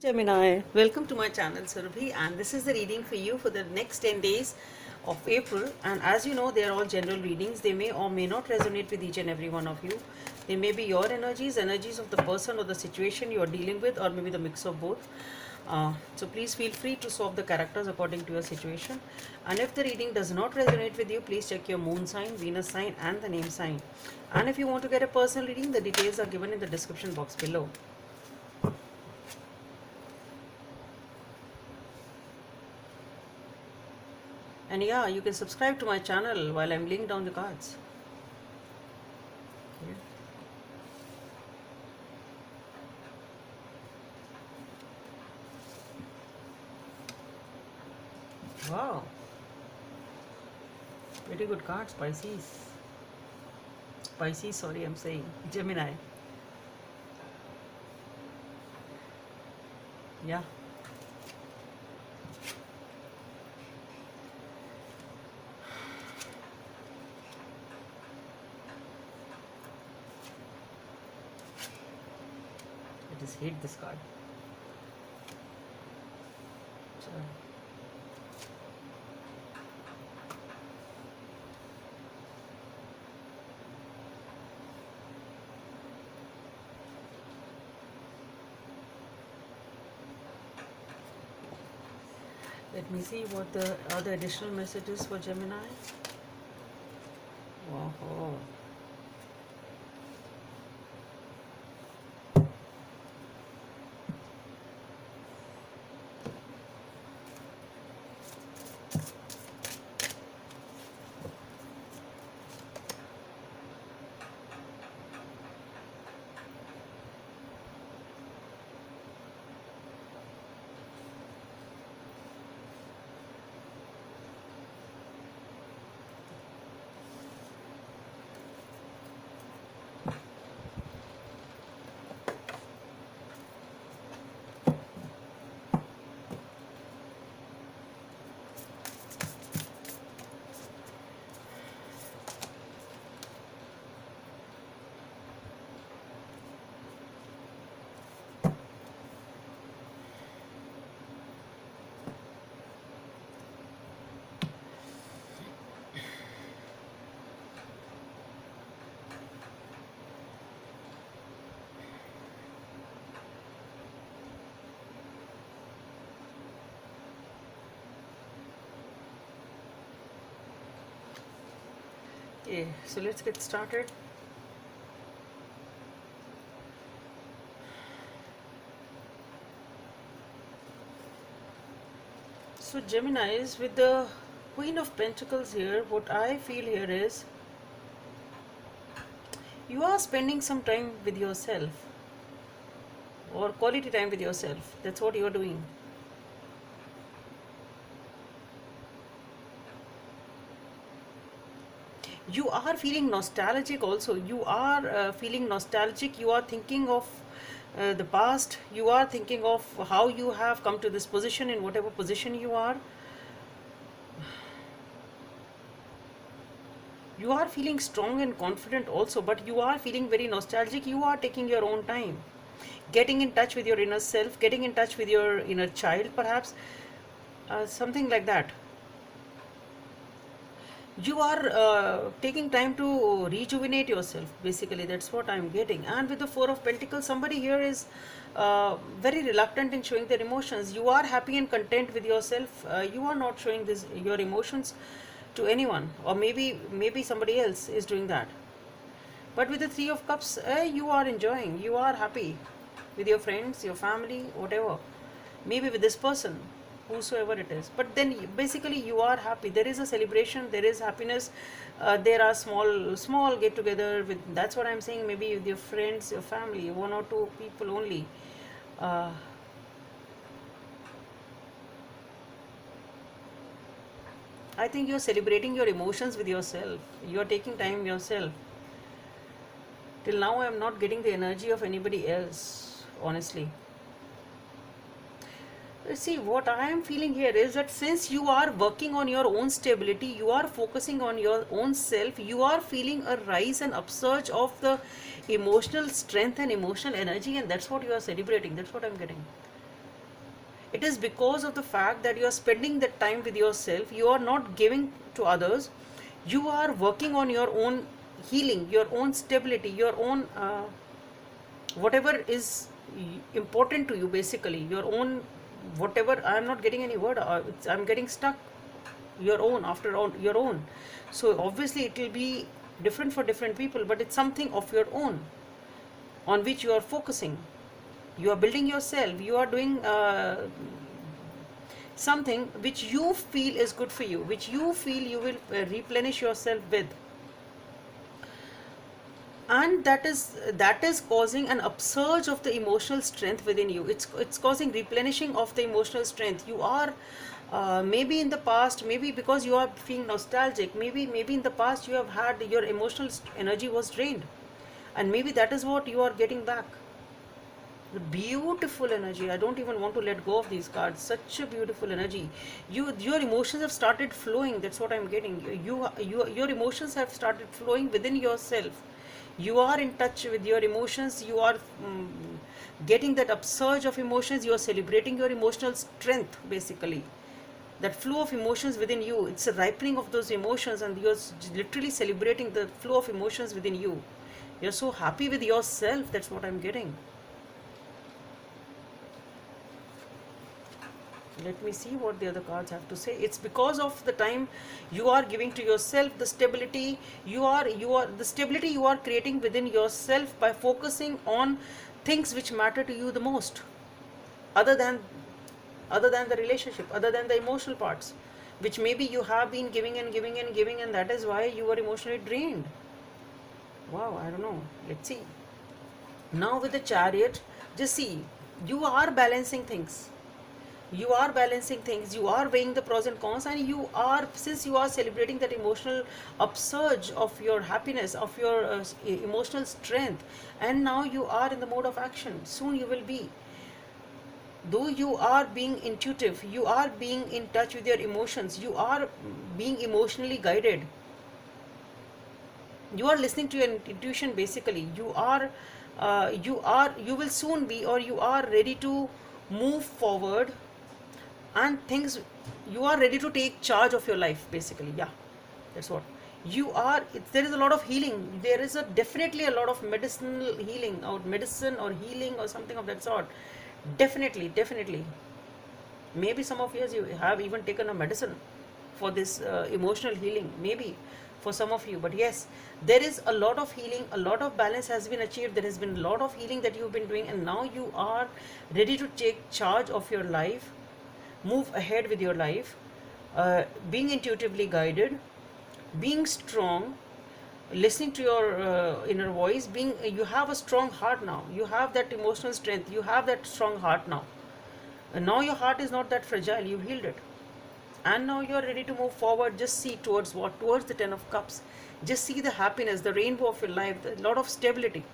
Gemini, welcome to my channel Surabhi, and this is the reading for you for the next 10 days of April. And as you know, they are all general readings. They may or may not resonate with each and every one of you. They may be your energies, energies of the person or the situation you are dealing with, or maybe the mix of both. So please feel free to swap the characters according to your situation. And if the reading does not resonate with you, please check your moon sign, Venus sign, and the name sign. And if you want to get a personal reading, the details are given in the description box below. And yeah, you can subscribe to my channel while I'm laying down the cards. Wow, very good cards, Pisces. Pisces, sorry, I'm saying Gemini. Yeah. I just hate this card. Sorry. Let me see what the other additional messages for Gemini. Wow. Okay, so let's get started. So Gemini is with the Queen of Pentacles here. What I feel here is you are spending some time with yourself or quality time with yourself. That's what you're doing. You are feeling nostalgic also. You are feeling nostalgic. You are thinking of the past. You are thinking of how you have come to this position in whatever position you are. You are feeling strong and confident also, but you are feeling very nostalgic. You are taking your own time, getting in touch with your inner self, getting in touch with your inner child, perhaps something like that. You are taking time to rejuvenate yourself, basically. That's what I'm getting. And with the Four of Pentacles, somebody here is very reluctant in showing their emotions. You are happy and content with yourself. You are not showing your emotions to anyone, or maybe somebody else is doing that. But with the Three of Cups, you are enjoying, you are happy with your friends, your family, whatever, maybe with this person, whosoever it is. But then basically you are happy. There is a celebration, there is happiness. There are small get together with, that's what I'm saying, maybe with your friends, your family, one or two people only. uh, I think you're celebrating your emotions with yourself. You're taking time yourself. Till now I'm not getting the energy of anybody else, honestly. See, what I am feeling here is that since you are working on your own stability, you are focusing on your own self, you are feeling a rise and upsurge of the emotional strength and emotional energy, and that's what you are celebrating. That's what I'm getting. It is because of the fact that you are spending that time with yourself, you are not giving to others, you are working on your own healing, your own stability, your own whatever is important to you, basically your own, whatever, I'm not getting any word, I'm getting stuck, your own, after all, your own. So obviously it will be different for different people, but it's something of your own on which you are focusing, you are building yourself, you are doing something which you feel is good for you, which you feel you will replenish yourself with, and that is causing an upsurge of the emotional strength within you. It's causing replenishing of the emotional strength. You are maybe in the past, maybe because you are feeling nostalgic, maybe in the past you have had your emotional energy was drained, and maybe that is what you are getting back. The beautiful energy, I don't even want to let go of these cards, such a beautiful energy. Your emotions have started flowing, that's what I'm getting. Your emotions have started flowing within yourself. You are in touch with your emotions, you are getting that upsurge of emotions, you are celebrating your emotional strength, basically that flow of emotions within you. It's a ripening of those emotions, and you're literally celebrating the flow of emotions within you. You're so happy with yourself, that's what I'm getting. Let me see what the other cards have to say. It's because of the time you are giving to yourself, the stability the stability you are creating within yourself by focusing on things which matter to you the most, other than the relationship, other than the emotional parts, which maybe you have been giving and giving and giving, and that is why you are emotionally drained. Wow, I don't know. Let's see. Now with the Chariot, just see, you are balancing things, you are balancing things, you are weighing the pros and cons, and you are, since you are celebrating that emotional upsurge of your happiness, of your emotional strength, and now you are in the mode of action. Soon you will be, though you are being intuitive, you are being in touch with your emotions, you are being emotionally guided, you are listening to your intuition, basically you will soon be, or you are ready to move forward, and things, you are ready to take charge of your life, basically. Yeah, that's what you are. There is a lot of healing, there is definitely a lot of medicinal healing, or medicine or healing or something of that sort. Definitely. Maybe some of you have even taken a medicine for this emotional healing, maybe for some of you. But yes, there is a lot of healing, a lot of balance has been achieved, there has been a lot of healing that you've been doing, and now you are ready to take charge of your life, move ahead with your life, being intuitively guided, being strong, listening to your inner voice, being, you have a strong heart now, you have that emotional strength, you have that strong heart now, and now your heart is not that fragile, you've healed it, and now you're ready to move forward. Just see towards what? Towards the 10 of Cups. Just see the happiness, the rainbow of your life, a lot of stability,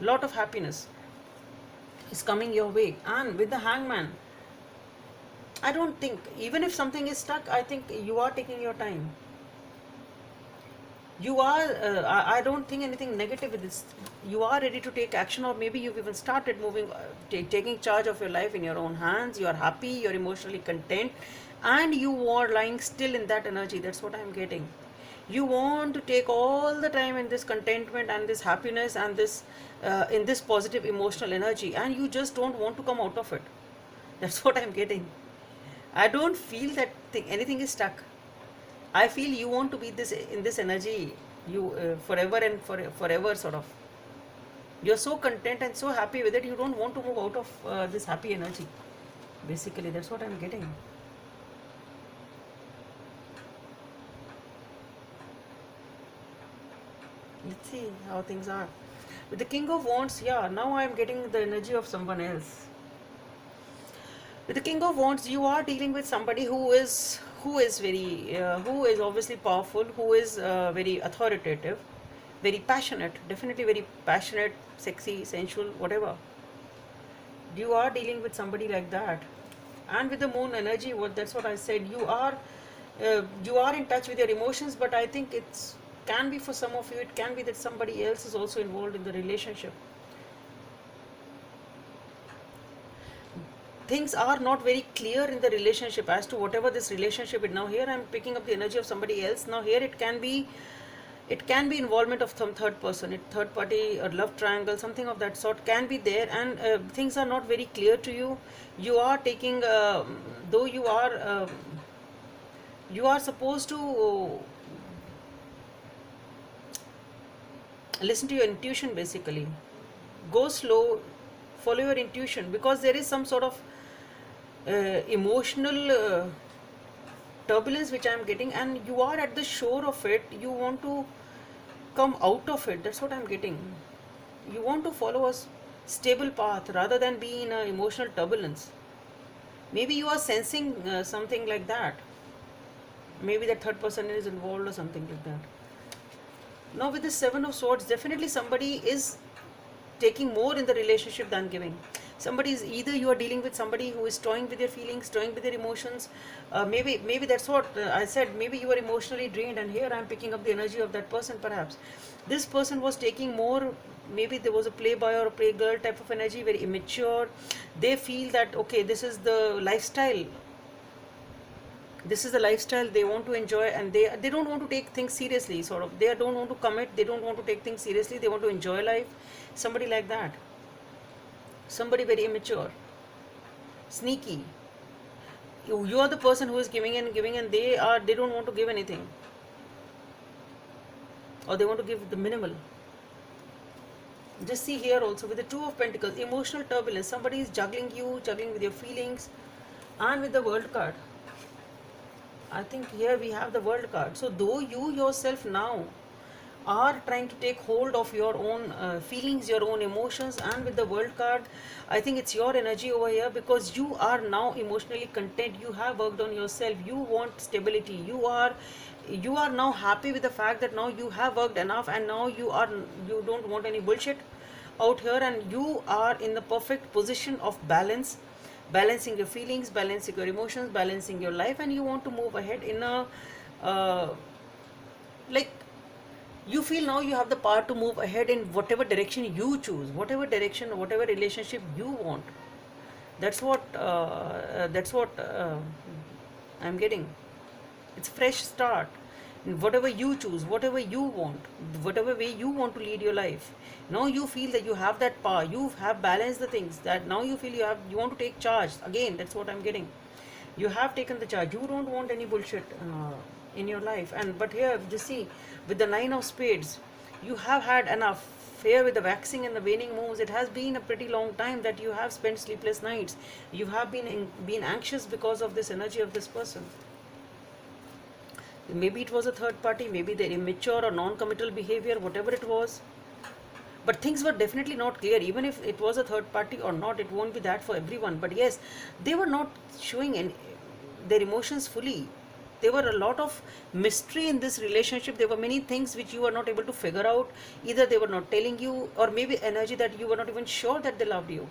a lot of happiness is coming your way. And with the Hangman, I don't think, even if something is stuck, I think you are taking your time. You are, I don't think anything negative with this. You are ready to take action, or maybe you've even started moving, taking charge of your life in your own hands. You are happy, you're emotionally content, and you are lying still in that energy. That's what I'm getting. You want to take all the time in this contentment and this happiness and this in this positive emotional energy, and you just don't want to come out of it. That's what I'm getting. I don't feel that anything is stuck. I feel you want to be this in this energy, you forever and forever, sort of. You're so content and so happy with it, you don't want to move out of this happy energy. Basically, that's what I'm getting. Let's see how things are. With the King of Wands, yeah, now I'm getting the energy of someone else. With the King of Wands, you are dealing with somebody who is very who is obviously powerful, who is very authoritative, very passionate, definitely very passionate, sexy, sensual, whatever. You are dealing with somebody like that. And with the Moon energy, that's what I said. You are in touch with your emotions, but I think it's can be for some of you, it can be that somebody else is also involved in the relationship. things are not very clear in the relationship as to whatever this relationship is. Now here I'm picking up the energy of somebody else. Now here it can be involvement of some third person, third party or love triangle, something of that sort can be there, and things are not very clear to you. You are taking though you are supposed to listen to your intuition. Basically, go slow, follow your intuition, because there is some sort of emotional turbulence which I am getting, and you are at the shore of it. You want to come out of it. That's what I'm getting. You want to follow a stable path rather than be in a emotional turbulence. Maybe you are sensing something like that. Maybe that third person is involved or something like that. Now with the Seven of Swords, definitely somebody is taking more in the relationship than giving. Somebody is, either you are dealing with somebody who is toying with your feelings, toying with your emotions. Maybe that's what I said. Maybe you are emotionally drained, and here I am picking up the energy of that person. Perhaps this person was taking more. Maybe there was a playboy or a playgirl type of energy, very immature. They feel that okay, this is the lifestyle. This is the lifestyle they want to enjoy, and they don't want to take things seriously. Sort of, they don't want to commit. They don't want to take things seriously. They want to enjoy life. Somebody like that. Somebody very immature, sneaky. You are the person who is giving and they don't want to give anything, or they want to give the minimal. Just see here also with the Two of Pentacles, emotional turbulence. Somebody is juggling with your feelings, and with the World card. I think here we have the World card. So though you yourself now are trying to take hold of your own feelings, your own emotions, and with the World card, I think it's your energy over here, because you are now emotionally content. You have worked on yourself. You want stability. You are now happy with the fact that now you have worked enough, and now you don't want any bullshit out here, and you are in the perfect position of balancing your feelings, balancing your emotions, balancing your life, and you want to move ahead in a like, you feel now you have the power to move ahead in whatever direction you choose, whatever direction, whatever relationship you want. That's what I'm getting. It's fresh start. Whatever you choose, whatever you want, whatever way you want to lead your life. Now you feel that you have that power. You have balanced the things. That now you feel you want to take charge. Again, that's what I'm getting. You have taken the charge. You don't want any bullshit in your life. But here, just see, with the Nine of Spades, you have had enough. Here with the waxing and the waning moons, it has been a pretty long time that you have spent sleepless nights. You have been anxious because of this energy of this person. Maybe it was a third party, maybe their immature or non-committal behavior, whatever it was. But things were definitely not clear. Even if it was a third party or not, it won't be that for everyone. But yes, they were not showing their emotions fully. There were a lot of mystery in this relationship. There were many things which you were not able to figure out. Either they were not telling you, or maybe energy that you were not even sure that they loved you.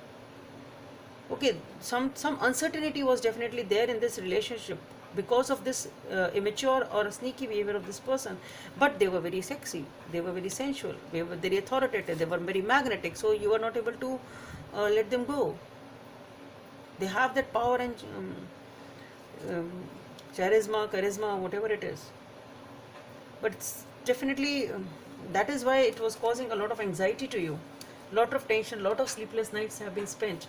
Okay, some uncertainty was definitely there in this relationship because of this immature or sneaky behavior of this person. But they were very sexy, they were very sensual, they were very authoritative, they were very magnetic, so you were not able to let them go. They have that power and charisma, whatever it is. But it's definitely that is why it was causing a lot of anxiety to you. Lot of tension, lot of sleepless nights have been spent,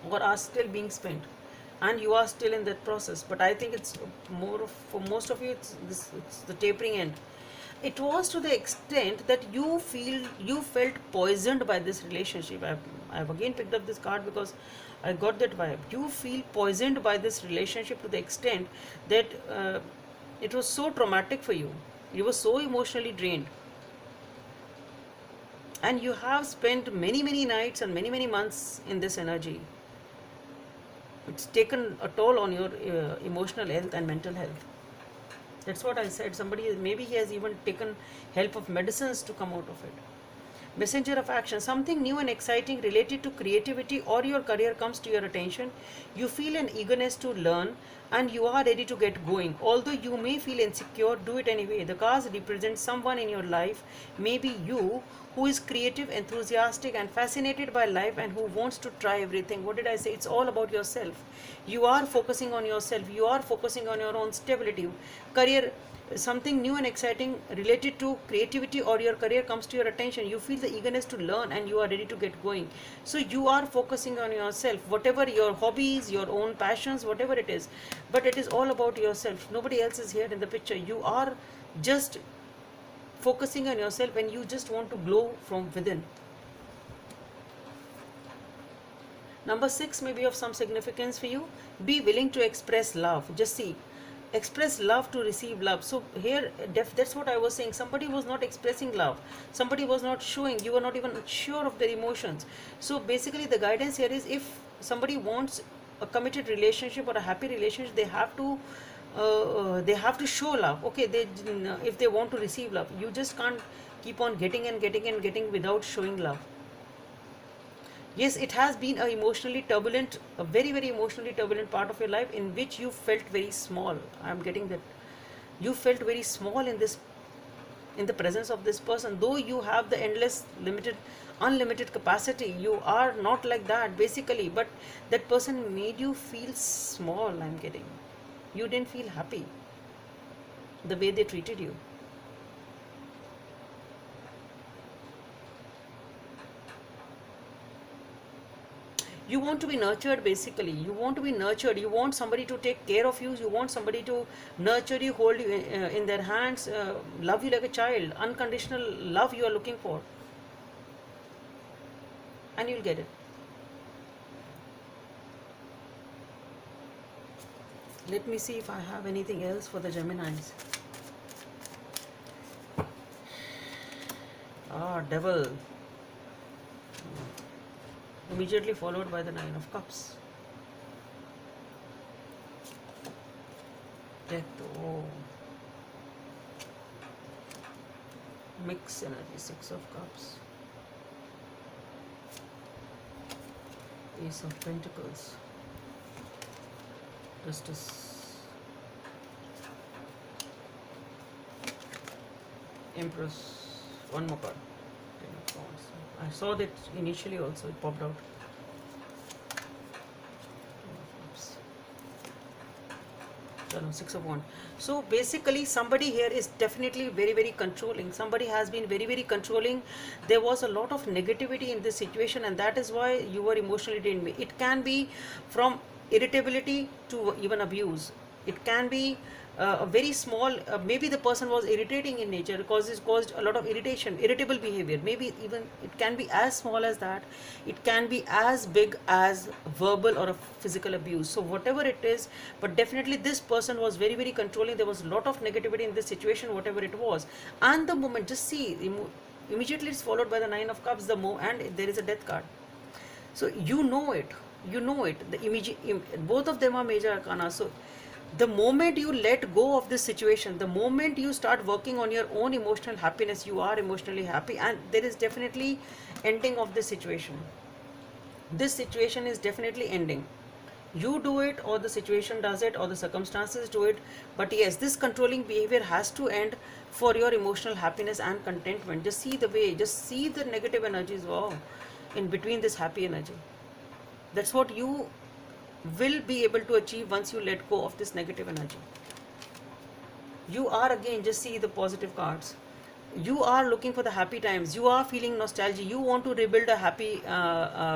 or are still being spent, and you are still in that process. But I think it's more of, for most of you, it's the tapering end. It was to the extent that you felt poisoned by this relationship. I've again picked up this card because I got that vibe. You feel poisoned by this relationship to the extent that it was so traumatic for you. You were so emotionally drained, and you have spent many nights and many months in this energy. It's taken a toll on your emotional health and mental health. That's what I said. Somebody, maybe he has even taken help of medicines to come out of it. Messenger of action, something new and exciting related to creativity or your career comes to your attention. You feel an eagerness to learn and you are ready to get going. Although you may feel insecure, do it anyway. The cards represent someone in your life, maybe you, who is creative, enthusiastic, and fascinated by life and who wants to try everything. What did I say? It's all about yourself. You are focusing on yourself, you are focusing on your own stability, career. Something new and exciting related to creativity or your career comes to your attention. You feel the eagerness to learn and you are ready to get going. So you are focusing on yourself, whatever your hobbies, your own passions, whatever it is. But it is all about yourself. Nobody else is here in the picture. You are just focusing on yourself and you just want to glow from within. Number 6 may be of some significance for you. Be willing to express love. Just see, express love to receive love. So here, that's what I was saying. Somebody was not expressing love. Somebody was not showing. You were not even sure of their emotions. So basically, the guidance here is, if somebody wants a committed relationship or a happy relationship, they have to show love. Okay, if they want to receive love, you just can't keep on getting and getting and getting without showing love. Yes, it has been a very, very emotionally turbulent part of your life in which you felt very small. I'm getting that. You felt very small in the presence of this person. Though you have the unlimited capacity, you are not like that basically. But that person made you feel small, I'm getting. You didn't feel happy the way they treated you. You want to be nurtured basically. You want to be nurtured. You want somebody to take care of you. You want somebody to nurture you, hold you in their hands, love you like a child. Unconditional love you are looking for. And you'll get it. Let me see if I have anything else for the Geminis. Devil. Immediately followed by the Nine of Cups. Death. Oh. Mix energy. Six of Cups. Ace of Pentacles. Justice. Empress. One more card. Ten of Wands. I saw that initially also, it popped out. Six of Wands. So basically somebody here is definitely very, very controlling. Somebody has been very, very controlling. There was a lot of negativity in this situation and that is why you were emotionally drained. It can be from irritability to even abuse. It can be a very small, maybe the person was irritating in nature, because it caused a lot of irritable behavior. Maybe even it can be as small as that. It can be as big as verbal or a physical abuse. So whatever it is, but definitely this person was very, very controlling. There was a lot of negativity in this situation, whatever it was. And the moment, just see, immediately it's followed by the Nine of Cups, and there is a Death card. So you know it. Both of them are major arcana. So the moment you let go of this situation, the moment you start working on your own emotional happiness, you are emotionally happy, and there is definitely ending of this situation. This situation is definitely ending. You do it, or the situation does it, or the circumstances do it. But yes, this controlling behavior has to end for your emotional happiness and contentment. Just see the negative energies, wow, in between this happy energy. That's what you will be able to achieve once you let go of this negative energy. You are, again, just see the positive cards. You are looking for the happy times. You are feeling nostalgia. You want to rebuild a happy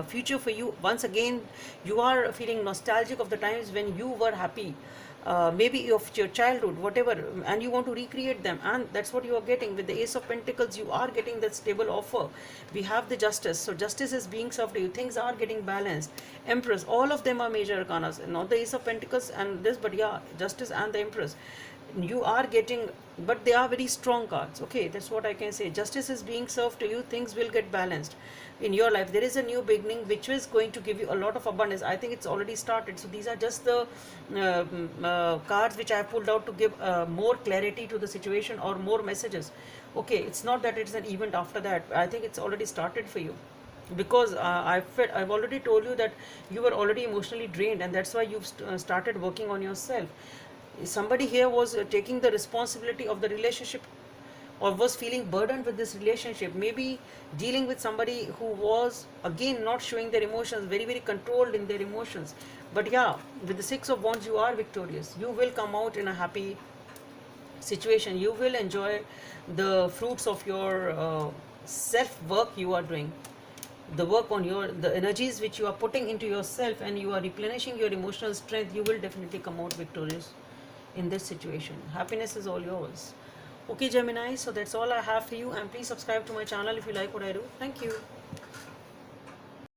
future for you. Once again, you are feeling nostalgic of the times when you were happy. Maybe of your childhood, whatever, and you want to recreate them, and that's what you are getting with the Ace of Pentacles. You are getting that stable offer. We have the Justice, so justice is being served to you. Things are getting balanced. Empress, all of them are major arcanas, not the Ace of Pentacles and this, but yeah, Justice and the Empress. You are getting, but they are very strong cards. Okay, that's what I can say. Justice is being served to you. Things will get balanced in your life. There is a new beginning which is going to give you a lot of abundance. I think it's already started. So these are just the cards which I have pulled out to give more clarity to the situation or more messages. okay, it's not that it's an event after that. I think it's already started for you, because I've already told you that you were already emotionally drained, and that's why you've started working on yourself. Somebody here was taking the responsibility of the relationship, or was feeling burdened with this relationship, maybe dealing with somebody who was again not showing their emotions, very very controlled in their emotions. But yeah, with the Six of Wands, you are victorious. You will come out in a happy situation. You will enjoy the fruits of your self work you are doing, the work on your, the energies which you are putting into yourself, and you are replenishing your emotional strength. You will definitely come out victorious in this situation. Happiness is all yours. Okay, Gemini, so that's all I have for you, and please subscribe to my channel if you like what I do. Thank you.